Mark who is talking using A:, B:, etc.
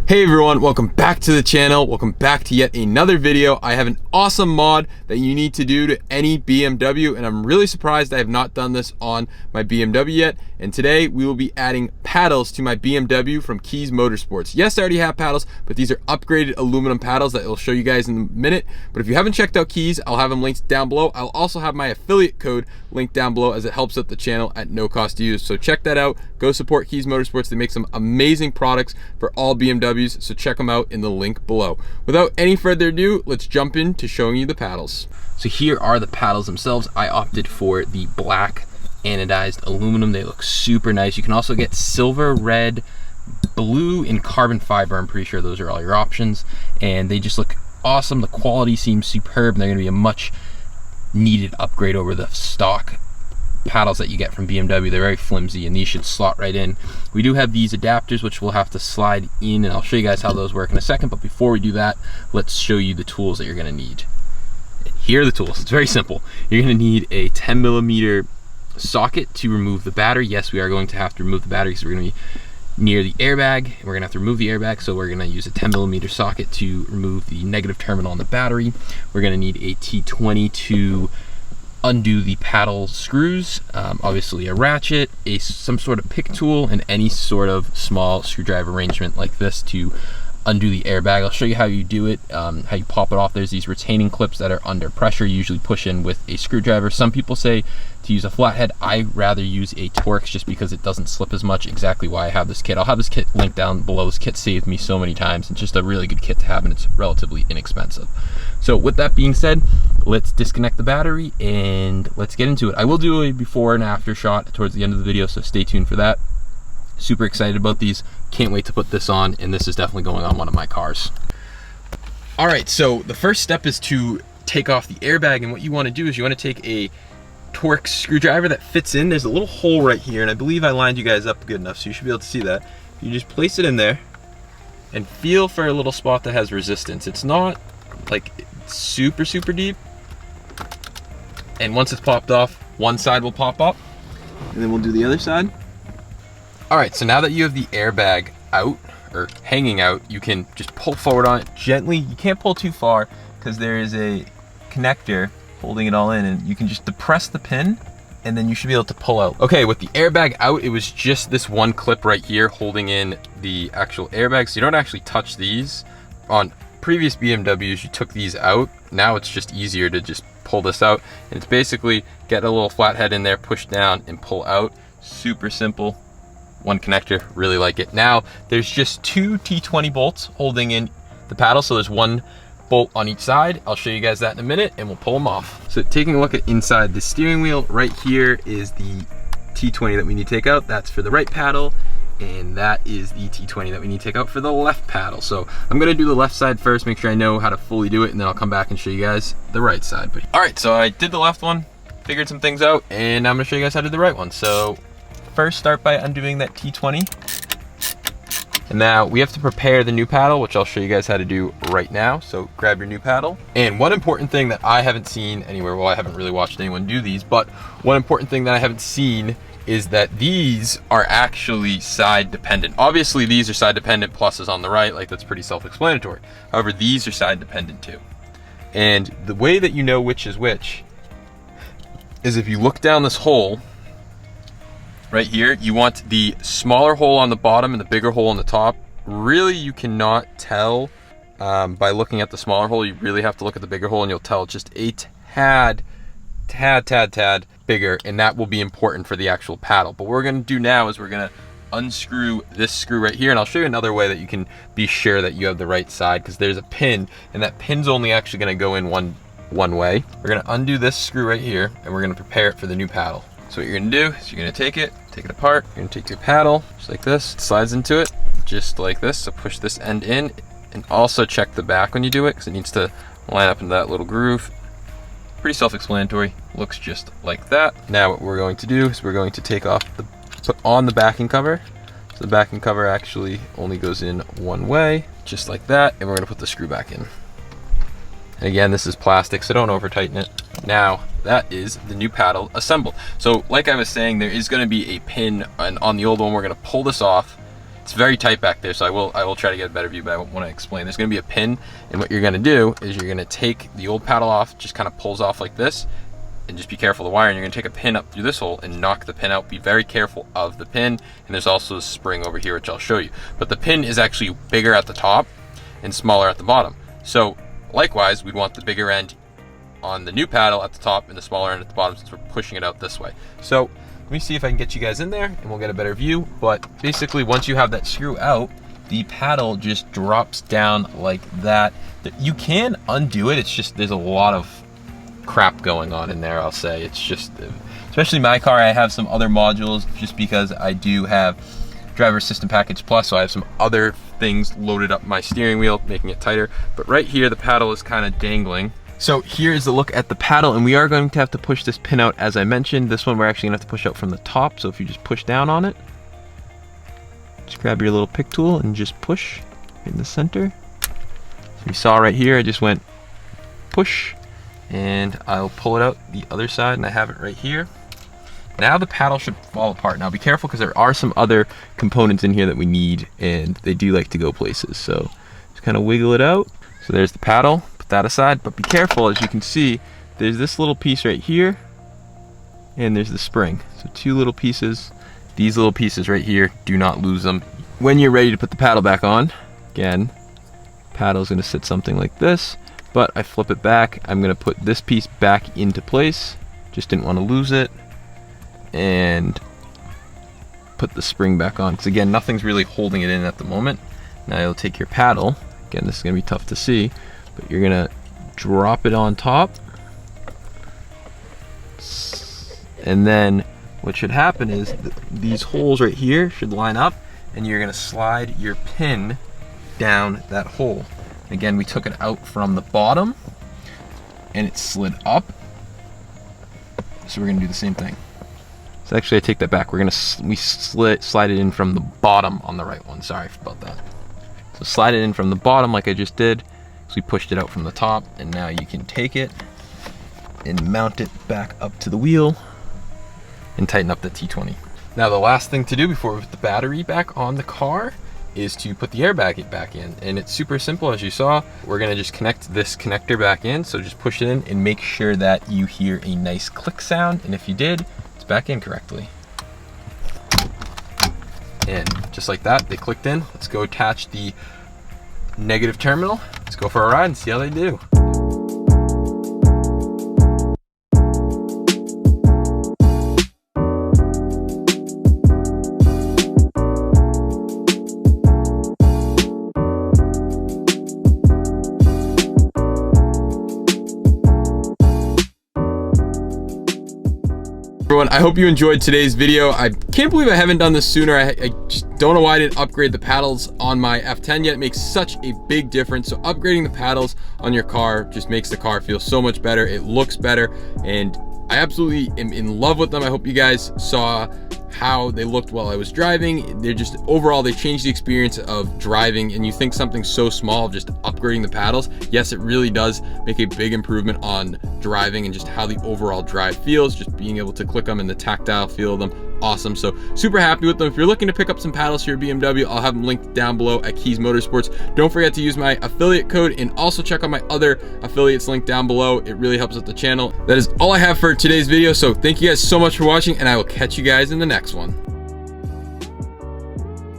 A: Hey everyone, welcome back to the channel. Welcome back to yet another video. I have an awesome mod that you need to do to any BMW, and I'm really surprised I have not done this on my BMW yet. And today we will be adding paddles to my BMW from KIES Motorsports. Yes, I already have paddles, but these are upgraded aluminum paddles that I'll show you guys in a minute. But if you haven't checked out KIES, I'll have them linked down below. I'll also have my affiliate code linked down below as it helps out the channel at no cost to use. So check that out. Go support KIES Motorsports. They make some amazing products for all BMWs, so check them out in the link below. Without any further ado, let's jump into showing you the paddles. So here are the paddles themselves. I opted for the black anodized aluminum. They look super nice. You can also get silver, red, blue, and carbon fiber. I'm pretty sure those are all your options, and they just look awesome. The quality seems superb, and they're going to be a much needed upgrade over the stock paddles that you get from BMW. They're very flimsy, and these should slot right in. We do have these adapters which we'll have to slide in, and I'll show you guys how those work in a second. But before we do that, let's show you the tools that you're going to need. And here are the tools. It's very simple. You're going to need a 10mm socket to remove the battery. Yes, we are going to have to remove the battery because we're going to be near the airbag, and we're going to have to remove the airbag, so we're going to use a 10mm socket to remove the negative terminal on the battery. We're going to need a T20 to undo the paddle screws, obviously a ratchet, some sort of pick tool, and any sort of small screwdriver arrangement like this to undo the airbag. I'll show you how you do it, how you pop it off. There's these retaining clips that are under pressure. You usually push in with a screwdriver. Some people say to use a flathead. I rather use a Torx just because it doesn't slip as much. Exactly why I have this kit. I'll have this kit linked down below. This kit saved me so many times. It's just a really good kit to have, and it's relatively inexpensive. So with that being said, let's disconnect the battery and let's get into it. I will do a before and after shot towards the end of the video, so stay tuned for that. Super excited about these. Can't wait to put this on, and this is definitely going on one of my cars. All right, so the first step is to take off the airbag, and what you want to do is you want to take a Torx screwdriver that fits in. There's a little hole right here, and I believe I lined you guys up good enough, so you should be able to see that. You just place it in there and feel for a little spot that has resistance. It's not like super deep, and once it's popped off, one side will pop up, and then we'll do the other side. All right, so now that you have the airbag out, or hanging out, you can just pull forward on it gently. You can't pull too far because there is a connector holding it all in, and you can just depress the pin, and then you should be able to pull out. Okay, with the airbag out, it was just this one clip right here holding in the actual airbag, so you don't actually touch these. On previous BMWs, you took these out. Now it's just easier to just pull this out, and it's basically get a little flathead in there, push down, and pull out. Super simple. One connector, really like it. Now there's just two T20 bolts holding in the paddle, so there's one bolt on each side. I'll show you guys that in a minute, and we'll pull them off. So taking a look at inside the steering wheel, right here is the T20 that we need to take out. That's for the right paddle, and that is the T20 that we need to take out for the left paddle. So I'm gonna do the left side first, make sure I know how to fully do it, and then I'll come back and show you guys the right side. But all right, so I did the left one, figured some things out, and I'm gonna show you guys how to do the right one. So first, start by undoing that T20. And now we have to prepare the new paddle, which I'll show you guys how to do right now. So grab your new paddle. And one important thing that I haven't seen anywhere, well, I haven't really watched anyone do these, but one important thing that I haven't seen is that these are actually side dependent. Obviously these are side dependent, plus is on the right, like that's pretty self-explanatory. However, these are side dependent too. And the way that you know which is which is if you look down this hole, right here, you want the smaller hole on the bottom and the bigger hole on the top. Really, you cannot tell by looking at the smaller hole. You really have to look at the bigger hole, and you'll tell just a tad bigger, and that will be important for the actual paddle. But what we're gonna do now is we're gonna unscrew this screw right here, and I'll show you another way that you can be sure that you have the right side, because there's a pin, and that pin's only actually gonna go in one way. We're gonna undo this screw right here, and we're gonna prepare it for the new paddle. So what you're gonna do is you're gonna take it apart. You're gonna take your paddle, just like this. It slides into it, just like this. So push this end in, and also check the back when you do it, because it needs to line up into that little groove. Pretty self-explanatory, looks just like that. Now what we're going to do is we're going to take off put on the backing cover. So the backing cover actually only goes in one way, just like that, and we're gonna put the screw back in. And again, this is plastic, so don't over tighten it. Now, that is the new paddle assembled. So like I was saying, there is gonna be a pin, and on the old one, we're gonna pull this off, It's very tight back there, so I will try to get a better view, but I want to explain. There's going to be a pin, and what you're going to do is you're going to take the old paddle off, just kind of pulls off like this, and just be careful of the wire, and you're going to take a pin up through this hole and knock the pin out. Be very careful of the pin, and there's also a spring over here, which I'll show you. But the pin is actually bigger at the top and smaller at the bottom. So likewise, we'd want the bigger end on the new paddle at the top and the smaller end at the bottom, since we're pushing it out this way. So let me see if I can get you guys in there and we'll get a better view. But basically, once you have that screw out, the paddle just drops down like that. You can undo it, it's just there's a lot of crap going on in there, I'll say. It's just, especially my car, I have some other modules just because I do have driver assistant package plus, so I have some other things loaded up my steering wheel, making it tighter. But right here, the paddle is kind of dangling. So here's a look at the paddle, and we are going to have to push this pin out, as I mentioned. This one we're actually gonna have to push out from the top, so if you just push down on it, just grab your little pick tool and just push in the center. So you saw right here, I just went push, and I'll pull it out the other side, and I have it right here. Now the paddle should fall apart. Now be careful, because there are some other components in here that we need, and they do like to go places. So just kind of wiggle it out. So there's the paddle. That aside, but be careful. As you can see, there's this little piece right here, and there's the spring. So two little pieces. These little pieces right here, do not lose them. When you're ready to put the paddle back on, again, paddle is going to sit something like this, but I flip it back. I'm going to put this piece back into place. Just didn't want to lose it, and put the spring back on, because again, nothing's really holding it in at the moment. Now you'll take your paddle. Again, this is going to be tough to see, but you're gonna drop it on top, and then what should happen is these holes right here should line up, and you're gonna slide your pin down that hole. Again, we took it out from the bottom and it slid up, so we're gonna do the same thing. So actually, I take that back. We slide it in from the bottom on the right one. Sorry about that. So slide it in from the bottom like I just did. So we pushed it out from the top, and now you can take it and mount it back up to the wheel and tighten up the T20. Now the last thing to do before we put the battery back on the car is to put the airbag back in, and it's super simple. As you saw, we're gonna just connect this connector back in. So just push it in and make sure that you hear a nice click sound, and if you did, it's back in correctly. And just like that, they clicked in. Let's go attach the negative terminal. Let's go for a ride and see how they do. Everyone, I hope you enjoyed today's video. I can't believe I haven't done this sooner. I just don't know why I didn't upgrade the paddles on my F10 yet. It makes such a big difference. So upgrading the paddles on your car just makes the car feel so much better. It looks better, and I absolutely am in love with them. I hope you guys saw how they looked while I was driving. They're just, overall, they changed the experience of driving, and you think something so small, just upgrading the paddles, yes, it really does make a big improvement on driving and just how the overall drive feels, just being able to click them and the tactile feel of them. Awesome. So super happy with them. If you're looking to pick up some paddles for your BMW, I'll have them linked down below at KIES Motorsports. Don't forget to use my affiliate code, and also check out my other affiliates linked down below. It really helps out the channel. That is all I have for today's video. So thank you guys so much for watching, and I will catch you guys in the next one.